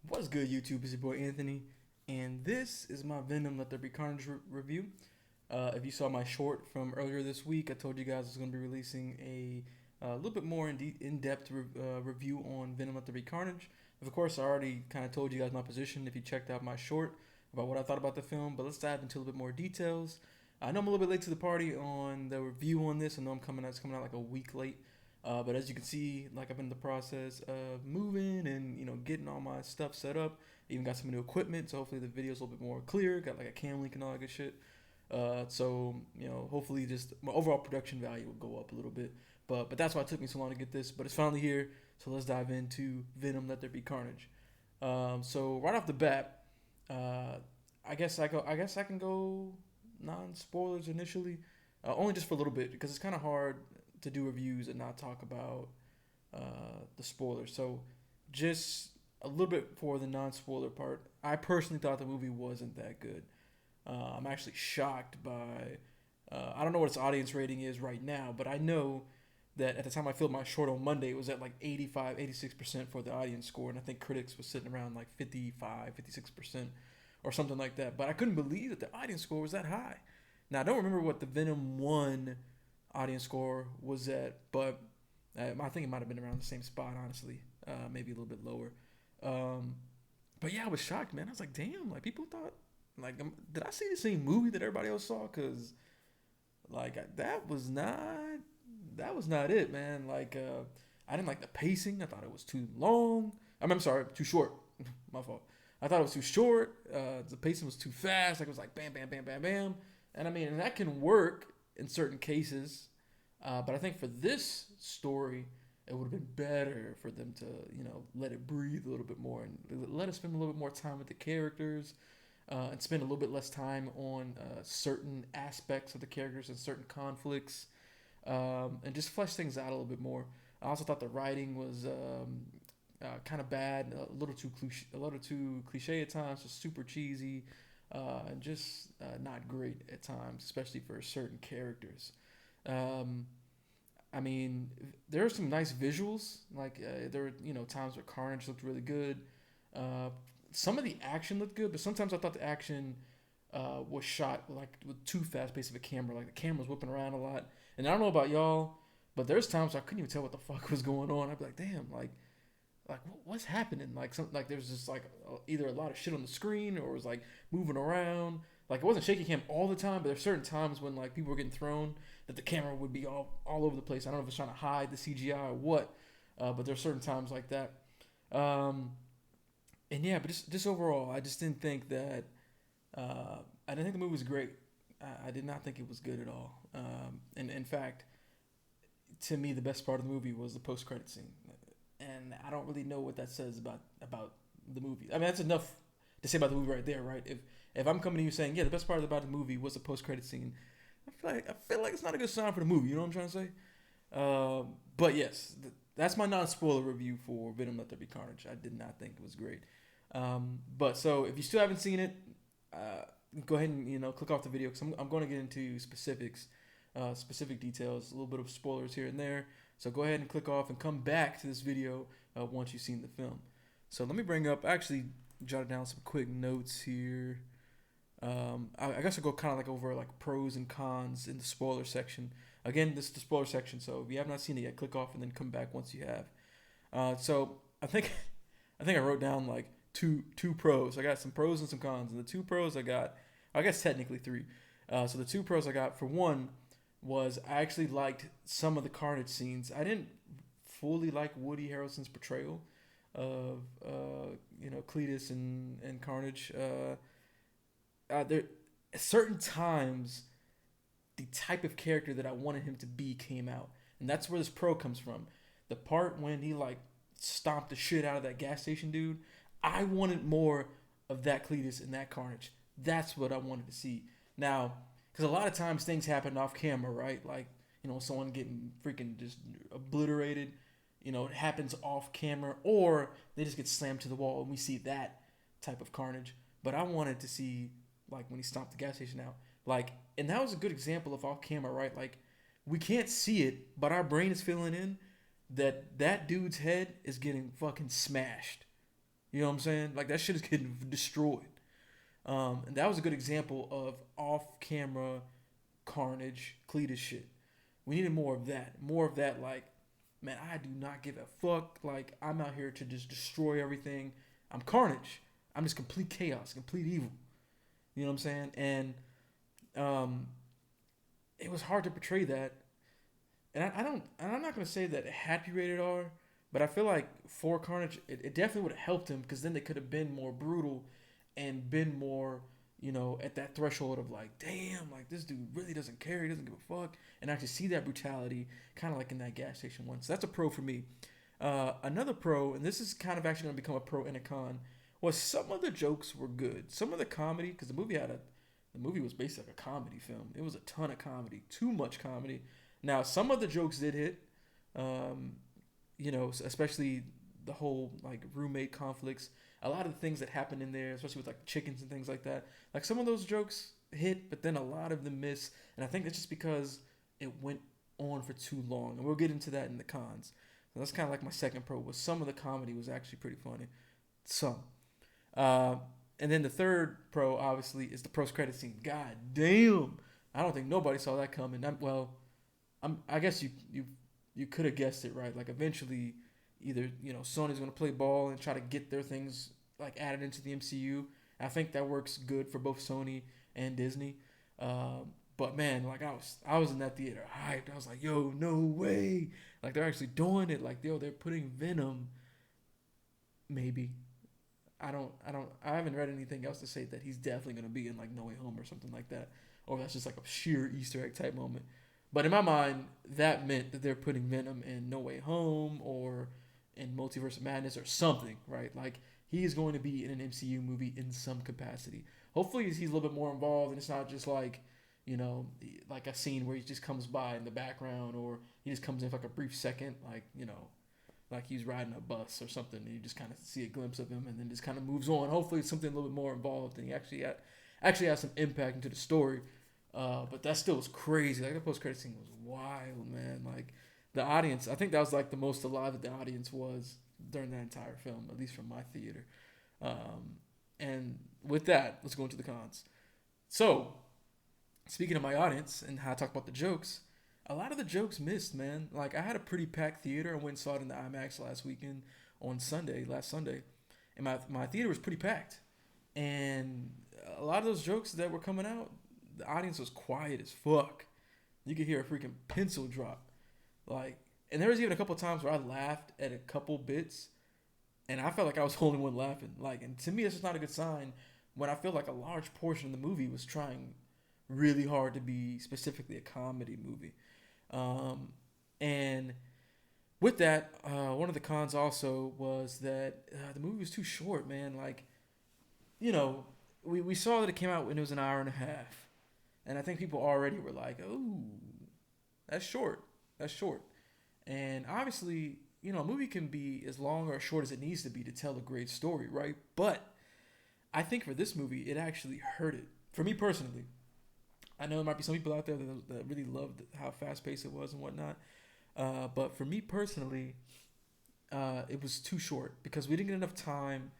What's good, YouTube? It's your boy Anthony, and this is my Venom Let There Be Carnage review. If you saw my short from earlier this week, I told you guys I was going to be releasing a little bit more in-depth review on Venom Let There Be Carnage. Of course, I already kind of told you guys my position if you checked out my short about what I thought about the film, but let's dive into a little bit more details. I know I'm a little bit late to the party on the review on this. I know it's coming out like a week late. But as you can see, like I've been in the process of moving and getting all my stuff set up. Even got some new equipment, so hopefully the video's a little bit more clear. Got like a cam link and all that good shit. So hopefully just my overall production value will go up a little bit. But that's why it took me so long to get this. But it's finally here, so let's dive into Venom: Let There Be Carnage. So right off the bat, uh, I guess I can go non spoilers initially, only just for a little bit because it's kind of hard to do reviews and not talk about the spoilers. So just a little bit for the non spoiler part. I personally thought the movie wasn't that good. I'm actually shocked by. I don't know what its audience rating is right now, but I know that at the time I filmed my short on Monday, it was at like 85, 86% for the audience score, and I think critics was sitting around like 55, 56% or something like that. But I couldn't believe that the audience score was that high. Now I don't remember what the Venom 1 audience score was at, but I think it might have been around the same spot, honestly, maybe a little bit lower. Um, but yeah, I was shocked, man. I was like, damn, like people thought, like, did I see the same movie that everybody else saw? Cause like that was not it, man. Like I didn't like the pacing. I thought it was too long. I'm sorry, too short. My fault. I thought it was too short. The pacing was too fast. Like it was like bam, bam, bam, bam, bam. And I mean, and that can work in certain cases. But I think for this story, it would have been better for them to, let it breathe a little bit more and let us spend a little bit more time with the characters and spend a little bit less time on certain aspects of the characters and certain conflicts and just flesh things out a little bit more. I also thought the writing was kind of bad, a little too cliche at times, just super cheesy, and just not great at times, especially for certain characters. Um, I mean, there are some nice visuals. Like there were times where Carnage looked really good. Uh, some of the action looked good, but sometimes I thought the action was shot like with too fast pace of a camera. Like the camera was whipping around a lot. And I don't know about y'all, but there's times I couldn't even tell what the fuck was going on. I'd be like, damn, like what's happening? Like some like there's just like either a lot of shit on the screen or it was like moving around. Like it wasn't shaky cam all the time, but there's certain times when like people were getting thrown that the camera would be all over the place. I don't know if it's trying to hide the CGI or what, but there's certain times like that. Um, and yeah, but just overall, I just didn't think that. I didn't think the movie was great. I did not think it was good at all. And in fact, to me, the best part of the movie was the post credit scene, and I don't really know what that says about the movie. I mean, that's enough to say about the movie right there, right? If I'm coming to you saying, yeah, the best part about the movie was the post credit scene, I feel like it's not a good sign for the movie. You know what I'm trying to say? But yes, that's my non spoiler review for Venom: Let There Be Carnage. I did not think it was great. But so if you still haven't seen it, uh, go ahead and click off the video because I'm going to get into specifics, specific details, a little bit of spoilers here and there. So go ahead and click off and come back to this video once you've seen the film. So let me bring up. I actually jotted down some quick notes here. I guess I'll go kind of like over like pros and cons in the spoiler section. Again, this is the spoiler section, so if you have not seen it yet, click off and then come back once you have. So I think I think I wrote down like two pros. I got some pros and some cons, and the two pros I guess technically three. So the two pros I got for one was I actually liked some of the Carnage scenes. I didn't fully like Woody Harrelson's portrayal of Cletus and Carnage. There at certain times the type of character that I wanted him to be came out, and that's where this pro comes from. The part when he like stomped the shit out of that gas station dude, I wanted more of that Cletus and that Carnage. That's what I wanted to see. Now, because a lot of times things happen off camera, right? Like someone getting freaking just obliterated. It happens off camera, or they just get slammed to the wall, and we see that type of carnage. But I wanted to see like when he stomped the gas station out, like, and that was a good example of off camera, right? Like, we can't see it, but our brain is filling in that dude's head is getting fucking smashed. You know what I'm saying? Like that shit is getting destroyed. And that was a good example of off-camera carnage, Cletus shit. We needed more of that. More of that, like, man, I do not give a fuck. Like, I'm out here to just destroy everything. I'm carnage. I'm just complete chaos, complete evil. You know what I'm saying? And um, it was hard to portray that. And I'm not gonna say that it had to be rated R, but I feel like for Carnage, it definitely would have helped him because then they could have been more brutal and been more, at that threshold of like, damn, like this dude really doesn't care, he doesn't give a fuck, and actually see that brutality, kind of like in that gas station one. So that's a pro for me. Another pro, and this is kind of actually gonna become a pro and a con, was some of the jokes were good. Some of the comedy, because the movie was basically like a comedy film. It was a ton of comedy, too much comedy. Now some of the jokes did hit, especially the whole like roommate conflicts. A lot of the things that happened in there, especially with like chickens and things like that. Like some of those jokes hit, but then a lot of them miss. And I think that's just because it went on for too long. And we'll get into that in the cons. So that's kind of like my second pro. Was some of the comedy was actually pretty funny. Some. Uh, and then the third pro, obviously, is the post-credit scene. God damn. I don't think nobody saw that coming. I guess you could have guessed it, right? Like eventually, either Sony's going to play ball and try to get their things like added into the MCU. I think that works good for both Sony and Disney. But man, like I was in that theater hyped. I was like, yo, no way! Like they're actually doing it. Like they're putting Venom. Maybe. I haven't read anything else to say that he's definitely going to be in like No Way Home or something like that, or that's just like a sheer Easter egg type moment. But in my mind, that meant that they're putting Venom in No Way Home or in Multiverse of Madness or something, right? Like he is going to be in an MCU movie in some capacity. Hopefully, he's a little bit more involved, and it's not just like, like a scene where he just comes by in the background, or he just comes in for like a brief second, like he's riding a bus or something, and you just kind of see a glimpse of him, and then just kind of moves on. Hopefully, it's something a little bit more involved, and he actually has some impact into the story. But that still was crazy. Like the post credit scene was wild, man. Like the audience, I think that was like the most alive that the audience was during that entire film, at least from my theater. And with that, let's go into the cons. So, speaking of my audience and how I talk about the jokes, a lot of the jokes missed, man. Like I had a pretty packed theater. I went and saw it in the IMAX last Sunday, and my theater was pretty packed. And a lot of those jokes that were coming out, the audience was quiet as fuck. You could hear a freaking pencil drop. Like, and there was even a couple times where I laughed at a couple bits, and I felt like I was the only one laughing. Like, and to me, that's just not a good sign when I feel like a large portion of the movie was trying really hard to be specifically a comedy movie. And with that, one of the cons also was that the movie was too short, man. Like, we saw that it came out when it was an hour and a half. And I think people already were like, oh, that's short. That's short. And obviously, a movie can be as long or as short as it needs to be to tell a great story, right? But I think for this movie, it actually hurt it. For me personally. I know there might be some people out there that really loved how fast-paced it was and whatnot. But for me personally, it was too short because we didn't get enough time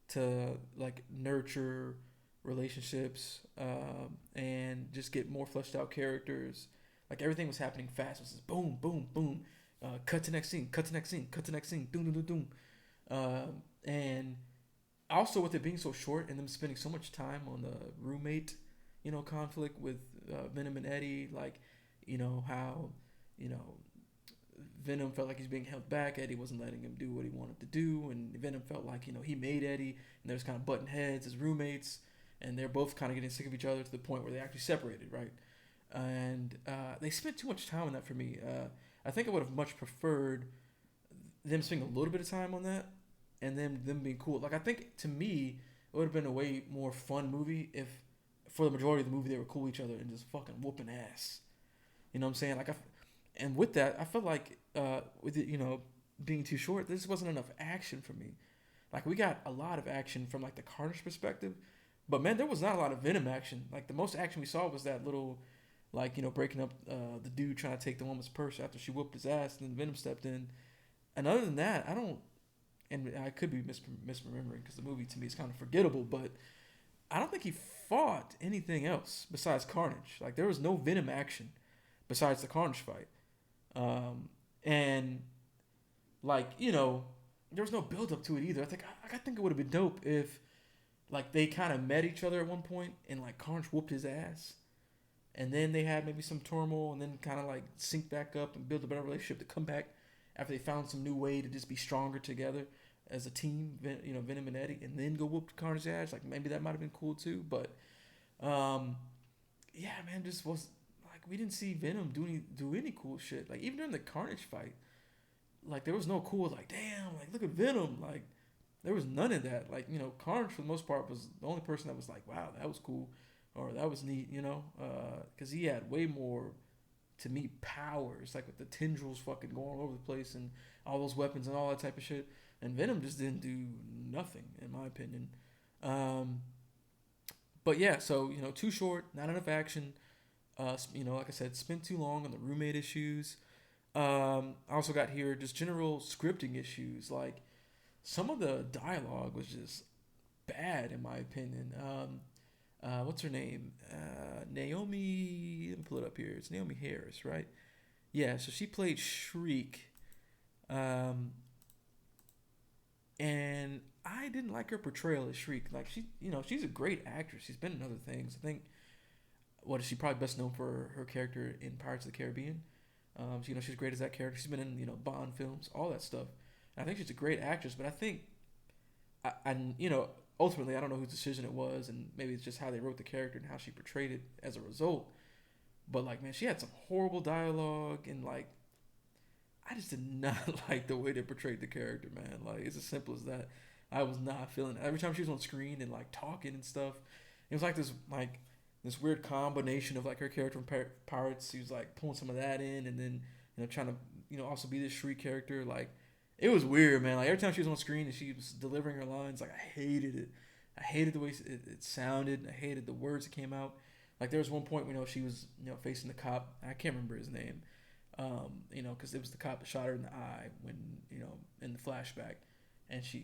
to like nurture relationships and just get more fleshed out characters. Like everything was happening fast. It was just boom, boom, boom. Cut to next scene. Cut to next scene. Cut to next scene. Doom, doom, doom, doom. And also with it being so short and them spending so much time on the roommate, conflict with Venom and Eddie, like, how, Venom felt like he's being held back. Eddie wasn't letting him do what he wanted to do, and Venom felt like he made Eddie, and they was kind of butting heads as roommates, and they're both kind of getting sick of each other to the point where they actually separated, right? And they spent too much time on that for me. I think I would have much preferred them spending a little bit of time on that, and then them being cool. Like I think to me, it would have been a way more fun movie if, for the majority of the movie, they were cool with each other and just fucking whooping ass. You know what I'm saying? Like and with that, I felt like with it, being too short, there just wasn't enough action for me. Like we got a lot of action from like the Carnage perspective, but man, there was not a lot of Venom action. Like the most action we saw was that little, like breaking up the dude trying to take the woman's purse after she whooped his ass, and then Venom stepped in. And other than that, and I could be misremembering because the movie to me is kind of forgettable, but I don't think he fought anything else besides Carnage. Like there was no Venom action besides the Carnage fight, and like there was no build up to it either. I think it would have been dope if like they kind of met each other at one point and like Carnage whooped his ass, and then they had maybe some turmoil and then kind of like sync back up and build a better relationship to come back after they found some new way to just be stronger together as a team, Venom and Eddie, and then go whoop Carnage's ass. Like maybe that might have been cool too, but yeah, man, just was like we didn't see Venom do any cool shit. Like even during the Carnage fight, like there was no cool like damn, like look at Venom, like there was none of that. Like Carnage for the most part was the only person that was like wow that was cool or that was neat, because he had way more to me powers, like with the tendrils fucking going all over the place and all those weapons and all that type of shit. And Venom just didn't do nothing, in my opinion. But yeah, so too short, not enough action. Like I said, spent too long on the roommate issues. I also got here just general scripting issues. Like some of the dialogue was just bad, in my opinion. What's her name? Naomi. Let me pull it up here. It's Naomi Harris, right? Yeah. So she played Shriek. And I didn't like her portrayal as Shriek. Like she's a great actress. She's been in other things. I think what is she probably best known for her character in Pirates of the Caribbean. She's great as that character. She's been in Bond films, all that stuff. And I think she's a great actress. But I think, ultimately I don't know whose decision it was, and maybe it's just how they wrote the character and how she portrayed it as a result. But like, man, she had some horrible dialogue and like. I just did not like the way they portrayed the character, man. Like, it's as simple as that. I was not feeling it. Every time she was on screen and, like, talking and stuff, it was like this weird combination of, like, her character from Pirates. She was, like, pulling some of that in and then, trying to, also be this Shriek character. Like, it was weird, man. Like, every time she was on screen and she was delivering her lines, like, I hated it. I hated the way it sounded. I hated the words that came out. Like, there was one point, she was, facing the cop. I can't remember his name. Because it was the cop that shot her in the eye when, in the flashback, and she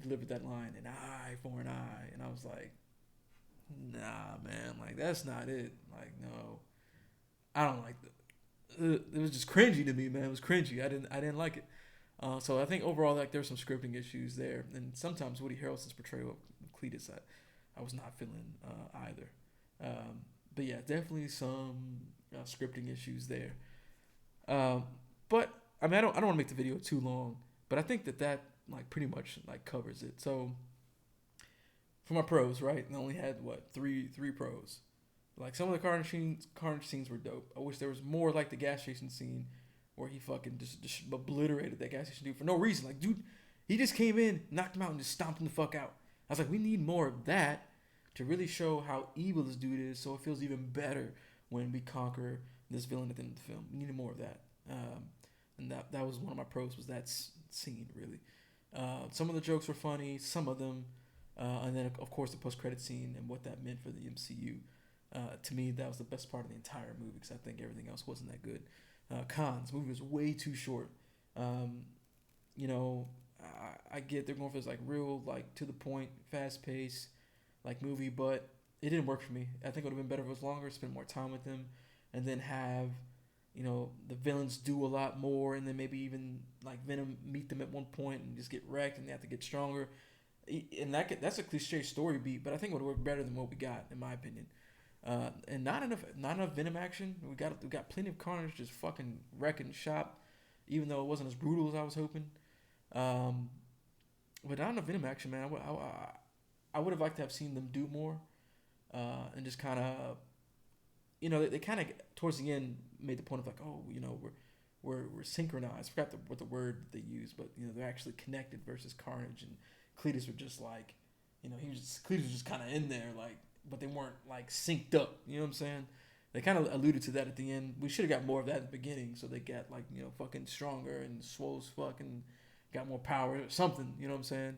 delivered that line, an eye for an eye, and I was like, nah, man, like that's not it. Like, no, I don't like that. It was just cringy to me, man. It was cringy. I didn't like it. So I think overall, like, there's some scripting issues there, and sometimes Woody Harrelson's portrayal of Cletus, I was not feeling either. But yeah, definitely some scripting issues there. But I mean, I don't want to make the video too long, but I think that like pretty much like covers it. So for my pros, right? I only had three pros. Like some of the carnage scenes were dope. I wish there was more like the gas station scene where he fucking just obliterated that gas station dude for no reason. Like, dude, he just came in, knocked him out, and just stomped him the fuck out. I was like, we need more of that to really show how evil this dude is, so it feels even better when we conquer this villain at the end of the film. We needed more of that. And that was one of my pros, was that scene, really. Some of the jokes were funny, some of them, and then of course the post-credit scene and what that meant for the MCU. To me, that was the best part of the entire movie, because I think everything else wasn't that good. Cons, the movie was way too short. I get they're going for this like real, like, to the point, fast pace like movie, but it didn't work for me. I think it would have been better if it was longer, spend more time with them, and then have the villains do a lot more, and then maybe even like Venom meet them at one point and just get wrecked, and they have to get stronger. And that's a cliche story beat, but I think it would work better than what we got, in my opinion. And not enough Venom action. We got plenty of Carnage just fucking wrecking shop, even though it wasn't as brutal as I was hoping. But not enough Venom action, man. I would have liked to have seen them do more, and just kind of, they kind of towards the end made the point of like, oh, we're synchronized. I forgot what the word they used, but they're actually connected versus Carnage and Cletus were just like, Cletus was just kind of in there, like, but they weren't like synced up. You know what I'm saying? They kind of alluded to that at the end. We should have got more of that at the beginning, so they got like fucking stronger and swole as fuck and got more power or something. You know what I'm saying?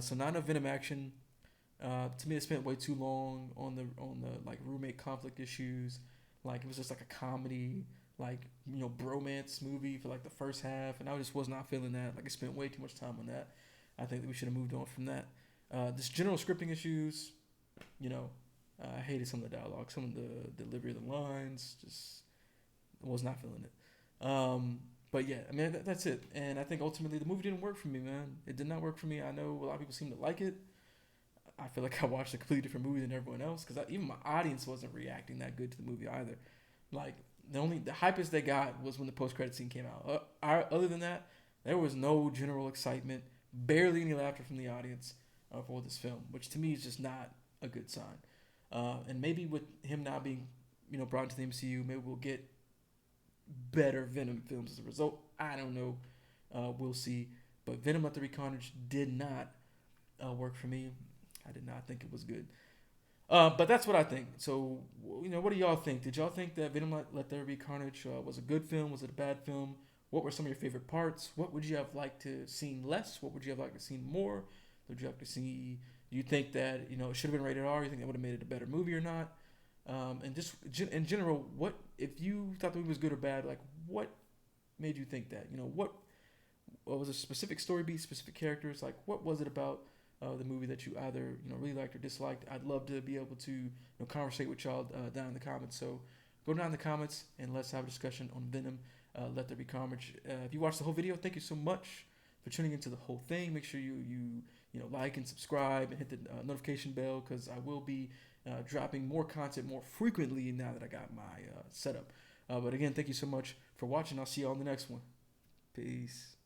So not enough Venom action. To me, it spent way too long on the like roommate conflict issues. Like, it was just like a comedy like bromance movie for like the first half, and I just was not feeling that. Like I spent way too much time on that. I think that we should have moved on from that. This general scripting issues, you know, I hated some of the dialogue, some of the delivery of the lines. Just was not feeling it. But yeah, I mean that's it. And I think ultimately the movie didn't work for me, man. It did not work for me. I know a lot of people seem to like it. I feel like I watched a completely different movie than everyone else because even my audience wasn't reacting that good to the movie either. Like the hypest they got was when the post credit scene came out. Other than that, there was no general excitement, barely any laughter from the audience for this film, which to me is just not a good sign. And maybe with him now being brought into the MCU, maybe we'll get better Venom films as a result. I don't know. We'll see. But Venom: Let There Be Carnage did not work for me. I did not think it was good. But that's what I think. So, what do y'all think? Did y'all think that Venom: Let There Be Carnage was a good film? Was it a bad film? What were some of your favorite parts? What would you have liked to seen less? What would you have liked to seen more? Would you have to see? Do you think that it should have been rated R? You think that would have made it a better movie or not? And just in general, what if you thought the movie was good or bad? Like, what made you think that? What was a specific story beat, specific characters? Like, what was it about the movie that you either really liked or disliked? I'd love to be able to conversate with y'all down in the comments. So go down in the comments and let's have a discussion on Venom. Let There Be Carnage. If you watched the whole video, thank you so much for tuning into the whole thing. Make sure you like and subscribe and hit the notification bell because I will be dropping more content more frequently now that I got my setup. But again, thank you so much for watching. I'll see you all in the next one. Peace.